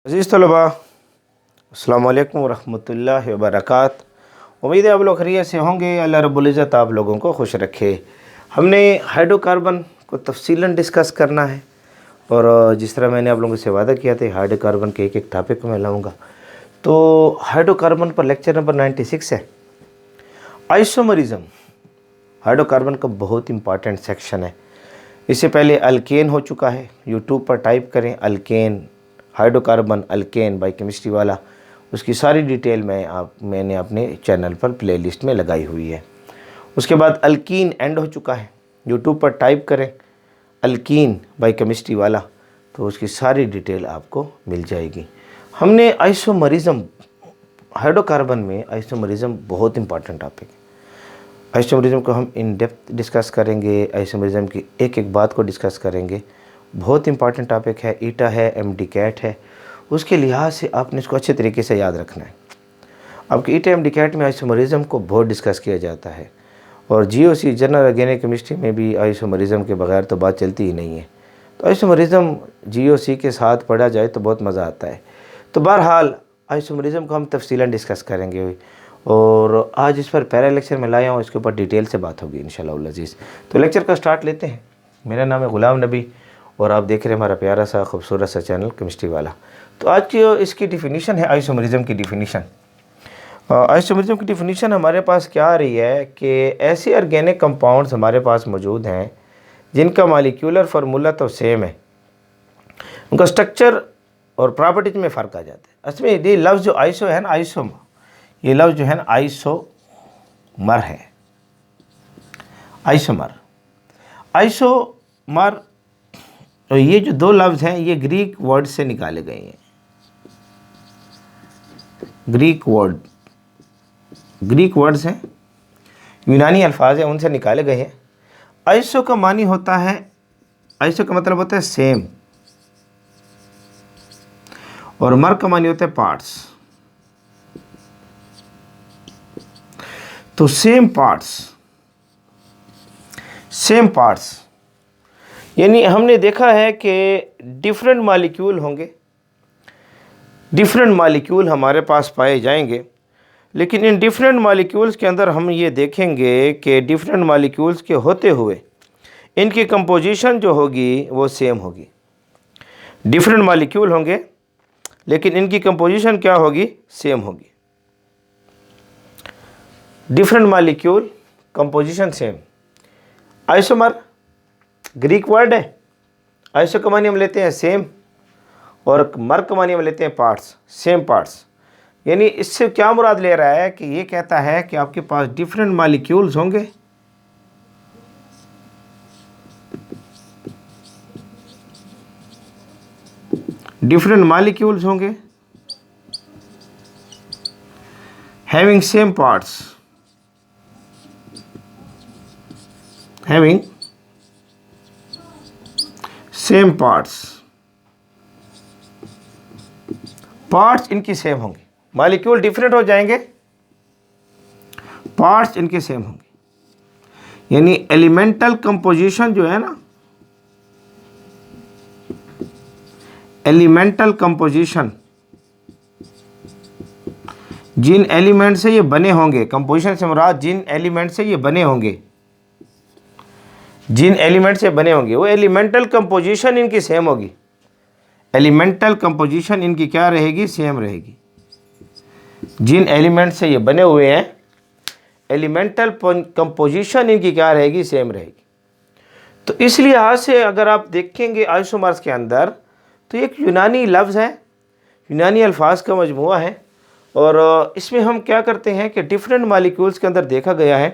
अज़ीज़ तलबा, अस्सलामु अलैकुम वरहमतुल्लाहि वबरकातुहू। उम्मीद है आप लोग खैरियत से होंगे। अल्लाह रब्बुल इज़्ज़त आप लोगों को खुश रखे। हमने हाइड्रोकार्बन को तफसीलन डिस्कस करना है और जिस तरह मैंने आप लोगों से वादा किया था हाइड्रोकार्बन के एक एक टॉपिक को मैं लाऊँगा। तो हाइड्रोकार्बन पर लेक्चर नंबर 96 है, आइसोमरिज़म। हाइड्रोकार्बन का बहुत इंपॉर्टेंट सेक्शन है। इससे पहले अल्केन हो चुका है, यूट्यूब पर टाइप करें alkane, hydrocarbon alkane by chemistry वाला, उसकी सारी डिटेल मैंने अपने चैनल पर प्लेलिस्ट में लगाई हुई है। उसके बाद अल्कीन एंड हो चुका है, यूट्यूब पर टाइप करें अल्कीन बाई केमिस्ट्री वाला, तो उसकी सारी डिटेल आपको मिल जाएगी। हमने आइसोमरिज़म, हाइड्रोकार्बन में आइसोमरिज़म बहुत इंपॉर्टेंट टॉपिक है। आइसोमरिज़म को हम इन डेप्थ डिस्कस करेंगे, आइसोमरिज़म की एक एक बात को डिस्कस करेंगे। बहुत इंपॉर्टेंट टॉपिक है, ईटा है, एमडीकैट है, उसके लिहाज से आपने इसको अच्छे तरीके से याद रखना है। आपके ईटा एमडीकैट में आइसोमरिज़म को बहुत डिस्कस किया जाता है और जीओसी जनरल ऑर्गेनिक केमिस्ट्री में भी आइसोमरिज़म के बगैर तो बात चलती ही नहीं है। तो आइसोमरिज़म जीओसी के साथ पढ़ा जाए तो बहुत मज़ा आता है। तो बहरहाल आइसोमरिज़म को हम तफसीलन डिस्कस करेंगे और आज इस पर पहला लेक्चर में लाया हूँ, इसके ऊपर डिटेल से बात होगी इंशाअल्लाह अज़ीज़। तो लेक्चर का स्टार्ट लेते हैं। मेरा नाम है ग़ुलाम नबी और आप देख रहे हैं हमारा प्यारा सा खूबसूरत सा चैनल केमिस्ट्री वाला। तो आज की इसकी डिफिनीशन है आइसोमरिज़म की डिफिनीशन। आइसोमरिज़म की डिफिनीशन हमारे पास क्या आ रही है कि ऐसे ऑर्गेनिक कंपाउंड्स हमारे पास मौजूद हैं जिनका मॉलिक्यूलर फार्मूला तो सेम है, उनका स्ट्रक्चर और प्रॉपर्टीज में फ़र्क आ जाता है। असमें ये लफ्ज़ जो आइसो है ना, आइसोमर, ये लफ्ज़ जो है ना आइसोमर है। आइसोमर, आइसोमर, तो ये जो दो लफ्ज़ हैं ये ग्रीक वर्ड से निकाले गए हैं। ग्रीक वर्ड्स हैं, यूनानी अल्फाज हैं, उनसे निकाले गए हैं। आइसो का मानी होता है, आइसो का मतलब होता है सेम, और मर का मानी होता है पार्ट्स। तो सेम पार्ट्स यानी हमने देखा है कि डिफरेंट मॉलिक्यूल होंगे, डिफरेंट मॉलिक्यूल हमारे पास पाए जाएंगे, लेकिन इन डिफरेंट मॉलिक्यूल्स के अंदर हम ये देखेंगे कि डिफरेंट मॉलिक्यूल्स के होते हुए इनकी कंपोजिशन जो होगी वो सेम होगी। डिफरेंट मॉलिक्यूल होंगे लेकिन इनकी कंपोजिशन क्या होगी, सेम होगी। Different molecule, composition same. Isomer Greek word है, आइसो का मानी हम लेते हैं सेम और मर का मानी हम लेते हैं पार्ट्स, सेम पार्ट्स। यानी इससे क्या मुराद ले रहा है कि ये कहता है कि आपके पास डिफरेंट मॉलिक्यूल्स होंगे, डिफरेंट मॉलिक्यूल्स होंगे having same parts, having same parts इनकी सेम होंगे। मॉलिक्यूल डिफरेंट हो जाएंगे, पार्ट्स इनके सेम होंगे। यानी एलिमेंटल कंपोजिशन जो है ना, एलिमेंटल कंपोजिशन, जिन एलिमेंट से ये बने होंगे, कंपोजिशन से मुराद जिन एलिमेंट से ये बने होंगे, जिन एलिमेंट से बने होंगे वो एलिमेंटल कंपोजिशन इनकी सेम होगी। एलिमेंटल कंपोजिशन इनकी क्या रहेगी, सेम रहेगी। जिन एलिमेंट से ये बने हुए हैं एलिमेंटल कंपोजिशन इनकी क्या रहेगी, सेम रहेगी। तो इस लिहाज से अगर आप देखेंगे आइसोमर्स के अंदर तो एक यूनानी लफ्ज़ है, यूनानी अल्फाज का मजमूआ है और इसमें हम क्या करते हैं कि डिफरेंट मॉलिक्यूल्स के अंदर देखा गया है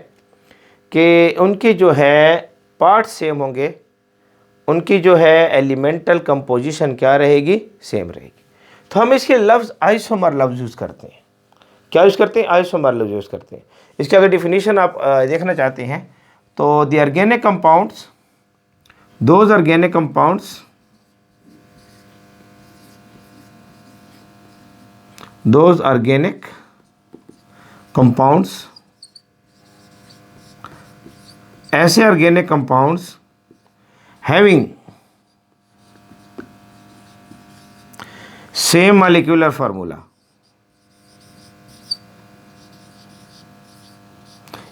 कि उनके जो है पार्ट्स सेम होंगे, उनकी जो है एलिमेंटल कंपोजिशन क्या रहेगी, सेम रहेगी। तो हम इसके लफ्ज़ आइसोमर लफ्ज़ यूज़ करते हैं। क्या यूज़ करते हैं, आइसोमर लफ्ज़ यूज़ करते हैं। इसकी अगर डिफिनीशन आप देखना चाहते हैं तो the organic compounds, those organic compounds, those organic compounds, ऐसे organic compounds having same molecular formula,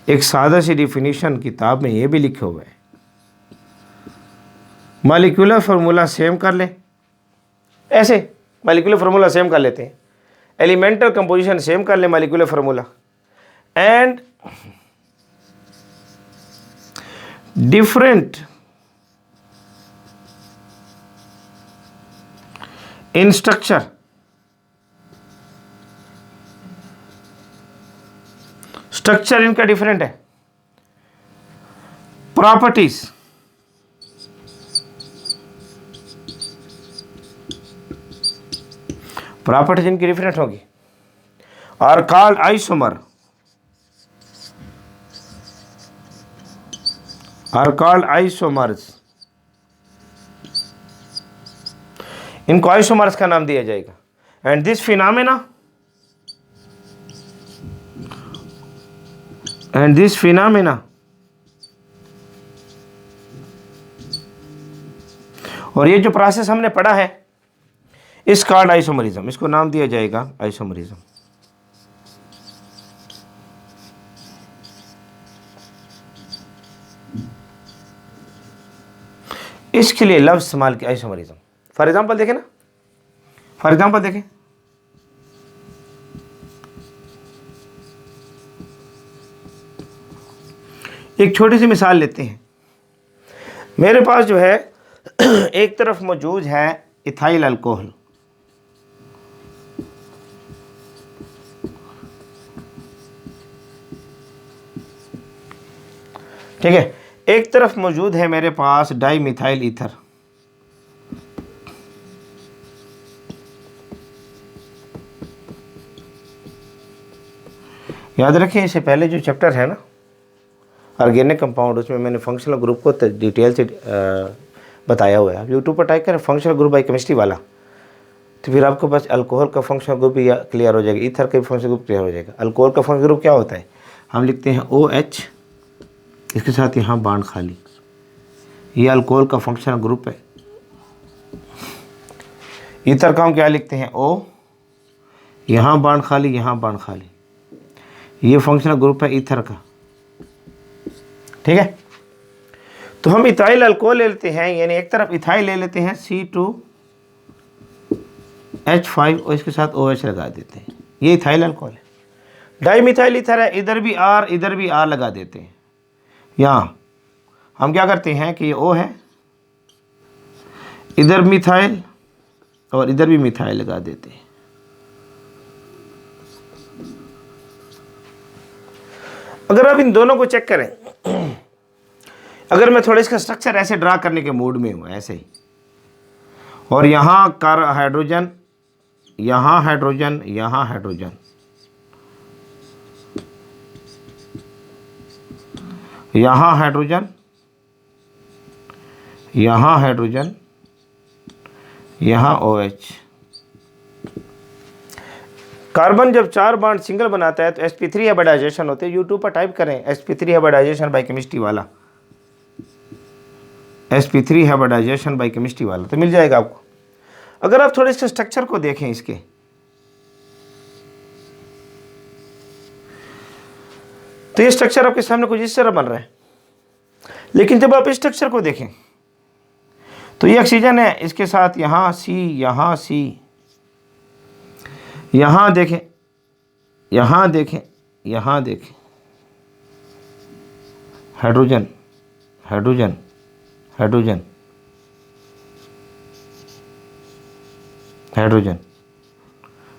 एक सादा सी डिफिनीशन किताब में ये भी लिखे हुए है। मॉलिक्यूलर फार्मूला सेम कर ले, ऐसे मॉलिक्यूलर फार्मूला सेम कर लेते हैं, एलिमेंटल कंपोजिशन सेम कर ले molecular formula, and different in structure, structure इनका डिफरेंट है, प्रॉपर्टीज प्रॉपर्टीज इनकी डिफरेंट होगी, और called isomer, are called isomers, इनको आइसोमर्स का नाम दिया जाएगा। एंड दिस फिनोमेना, और ये जो प्रोसेस हमने पढ़ा है इस कॉल्ड आइसोमरिज्म, इसको नाम दिया जाएगा आइसोमरिज्म। इसके लिए लफ्ज इस्तेमाल किया आइसोमरिज्म। फॉर एग्जाम्पल देखें ना, फॉर एग्जाम्पल देखें, एक छोटी सी मिसाल लेते हैं। मेरे पास जो है एक तरफ मौजूद है इथाइल अल्कोहल, ठीक है, एक तरफ मौजूद है मेरे पास डाई मिथाइल ईथर, याद रखें इससे पहले जो चैप्टर है ना ऑर्गेनिक कंपाउंड, उसमें मैंने फंक्शनल ग्रुप को डिटेल से बताया हुआ है। आप यूट्यूब पर टाइप करें फंक्शनल ग्रुप बाई केमिस्ट्री वाला, तो फिर आपको बस अल्कोहल का फंक्शनल ग्रुप भी क्लियर हो जाएगा, ईथर का भी फंक्शनल ग्रुप क्लियर हो जाएगा। अल्कोहल का फंक्शनल ग्रुप क्या होता है, हम लिखते हैं OH, इसके साथ यहाँ बांड खाली, ये अल्कोहल का फंक्शनल ग्रुप है। ईथर का हम क्या लिखते हैं O, यहाँ बांड खाली, यहाँ बांड खाली, ये फंक्शनल ग्रुप है ईथर का, ठीक है। तो हम इथाइल अल्कोहल ले लेते हैं, यानी एक तरफ इथाइल ले लेते हैं C2H5 और इसके साथ OH लगा देते हैं, ये इथाइल अल्कोहल है। डाई मिथाइल ईथर है, इधर भी R इधर भी R लगा देते हैं। यहाँ हम क्या करते हैं कि ये O है, इधर मिथाइल और इधर भी मिथाइल लगा देते हैं। अगर आप इन दोनों को चेक करें, अगर मैं थोड़ा इसका स्ट्रक्चर ऐसे ड्रा करने के मूड में हूँ ऐसे ही, और यहाँ कार हाइड्रोजन, यहाँ हाइड्रोजन, यहाँ हाइड्रोजन, यहाँ हाइड्रोजन, यहाँ हाइड्रोजन, यहाँ OH। कार्बन जब 4 बॉन्ड सिंगल बनाता है तो sp3 हाइब्रिडाइजेशन होते हैं। यूट्यूब पर टाइप करें sp3 हाइब्रिडाइजेशन बाय केमिस्ट्री वाला, sp3 हाइब्रिडाइजेशन बाय केमिस्ट्री वाला, तो मिल जाएगा आपको। अगर आप थोड़े इसके स्ट्रक्चर को देखें इसके, तो ये स्ट्रक्चर आपके सामने कुछ इस तरह बन रहा है, लेकिन जब आप इस स्ट्रक्चर को देखें तो ये ऑक्सीजन है, इसके साथ यहाँ C, यहाँ C, यहाँ देखें, यहाँ देखें, यहाँ देखें, hydrogen, hydrogen, hydrogen, hydrogen,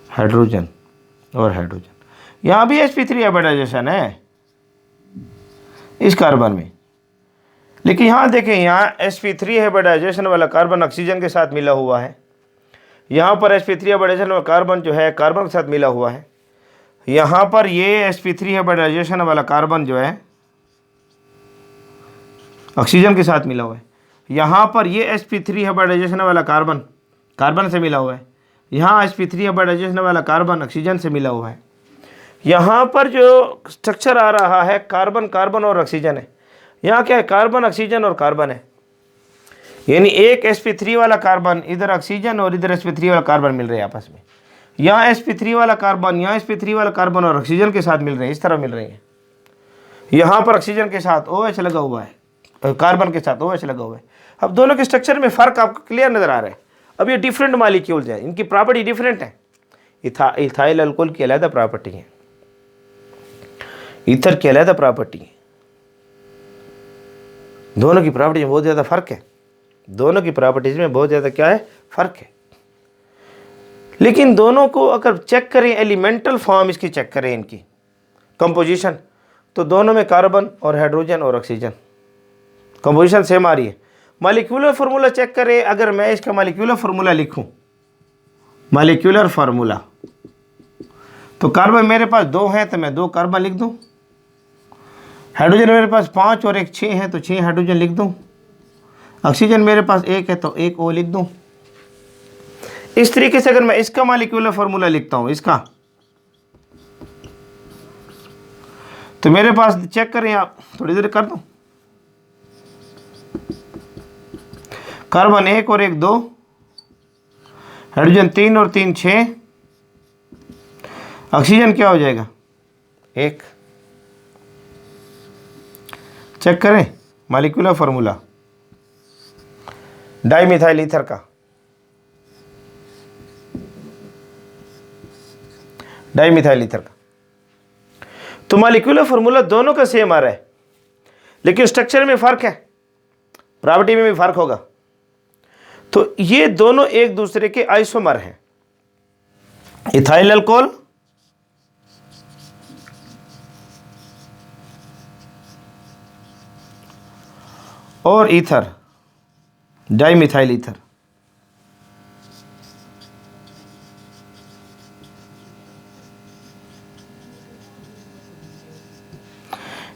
hydrogen और हाइड्रोजन। यहाँ भी sp3 हाइब्रिडाइजेशन है इस कार्बन में, लेकिन यहाँ देखें, यहाँ sp3 हाइब्रिडाइजेशन वाला कार्बन ऑक्सीजन के साथ मिला हुआ है, यहाँ पर sp3 हाइब्रिडाइजेशन वाला कार्बन जो है कार्बन के साथ मिला हुआ है, यहाँ पर ये sp3 हाइब्रिडाइजेशन वाला कार्बन जो है ऑक्सीजन के साथ मिला हुआ है, यहाँ पर ये sp3 हाइब्रिडाइजेशन वाला कार्बन कार्बन से मिला हुआ है, यहाँ sp3 हाइब्रिडाइजेशन वाला कार्बन ऑक्सीजन से मिला हुआ है। यहाँ पर जो स्ट्रक्चर आ रहा है कार्बन कार्बन और ऑक्सीजन है, यहाँ क्या है कार्बन ऑक्सीजन और कार्बन है। यानी एक sp3 वाला कार्बन, इधर ऑक्सीजन और इधर sp3 वाला कार्बन मिल रहे हैं आपस में। यहाँ sp3 वाला कार्बन, यहाँ sp3 वाला कार्बन और ऑक्सीजन के साथ मिल रहे हैं, इस तरह मिल रहे हैं। यहाँ पर ऑक्सीजन के साथ OH लगा हुआ है, कार्बन के साथ OH लगा हुआ है। अब दोनों के स्ट्रक्चर में फ़र्क आपको क्लियर नज़र आ रहा है। अब ये डिफरेंट मालिक्यूल्स हैं, इनकी प्रॉपर्टी डिफरेंट है। इथाइल अल्कोहल की अलग प्रॉपर्टी है, ईथर की अलग प्रॉपर्टी है। दोनों की प्रॉपर्टी में बहुत ज़्यादा फ़र्क है, दोनों की प्रॉपर्टीज़ में बहुत ज़्यादा क्या है, फ़र्क है। लेकिन दोनों को अगर चेक करें, एलिमेंटल फॉर्म इसकी चेक करें, इनकी कंपोजिशन, तो दोनों में कार्बन और हाइड्रोजन और ऑक्सीजन, कंपोजिशन सेम आ रही है। मॉलिक्यूलर फार्मूला चेक करें, अगर मैं इसका मॉलिक्यूलर फार्मूला लिखूं, मॉलिक्यूलर फार्मूला, तो कार्बन मेरे पास 2 हैं तो मैं 2 कार्बन लिख दूं। हाइड्रोजन मेरे पास 5 और 1 6 है तो 6 हाइड्रोजन लिख दूं। ऑक्सीजन मेरे पास 1 है तो 1 O लिख दूं। इस तरीके से अगर मैं इसका मॉलिक्यूलर फार्मूला लिखता हूं, इसका, तो मेरे पास चेक करें आप, थोड़ी देर कर दूं, कार्बन 1 और 1 2, हाइड्रोजन 3 और 3 6, ऑक्सीजन क्या हो जाएगा 1। चेक करें मॉलिक्यूलर फार्मूला डाइमिथाइल ईथर का, डाइमिथाइल ईथर का। तो मॉलिक्यूलर फार्मूला दोनों का सेम आ रहा है, लेकिन स्ट्रक्चर में फ़र्क है, प्रॉपर्टी में भी फ़र्क होगा। तो ये दोनों एक दूसरे के आइसोमर हैं। इथाइल अल्कोहल और ईथर, डाइमिथाइल ईथर,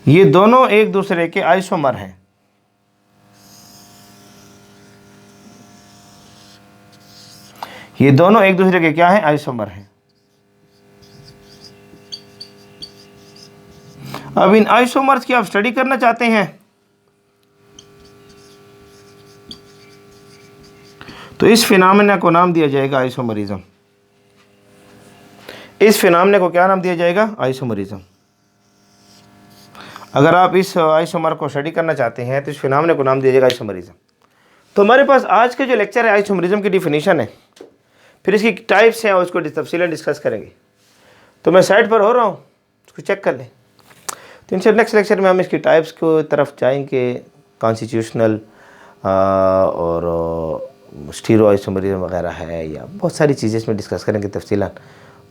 ये दोनों एक दूसरे के आइसोमर हैं। ये दोनों एक दूसरे के क्या हैं, आइसोमर हैं। अब इन आइसोमर्स की आप स्टडी करना चाहते हैं तो इस फिनोमेना को नाम दिया जाएगा आइसोमरिज्म। इस फिनोमेना को क्या नाम दिया जाएगा, आइसोमरिज्म। अगर आप इस आइसोमर को स्टडी करना चाहते हैं तो इस फिनोमेना को नाम दिया जाएगा आइसोमरिज्म। तो हमारे पास आज का जो लेक्चर है आइसोमरिज्म की डिफिनीशन है, फिर इसकी टाइप्स हैं और उसको तफसीलन डिस्कस करेंगे। तो मैं साइड पर हो रहा हूँ, उसको चेक कर लें। तो इनसे नेक्स्ट लेक्चर में हम इसकी टाइप्स को तरफ जाएंगे, कॉन्स्टिट्यूशनल और स्टीरो आइसोमरिज्म वगैरह है, या बहुत सारी चीज़ें इसमें डिस्कस करेंगे तफसीलन।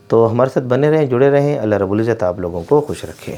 तो हमारे साथ बने रहें, जुड़े रहें। अल्लाह रब्बुल इज़्ज़त आप लोगों को खुश रखे।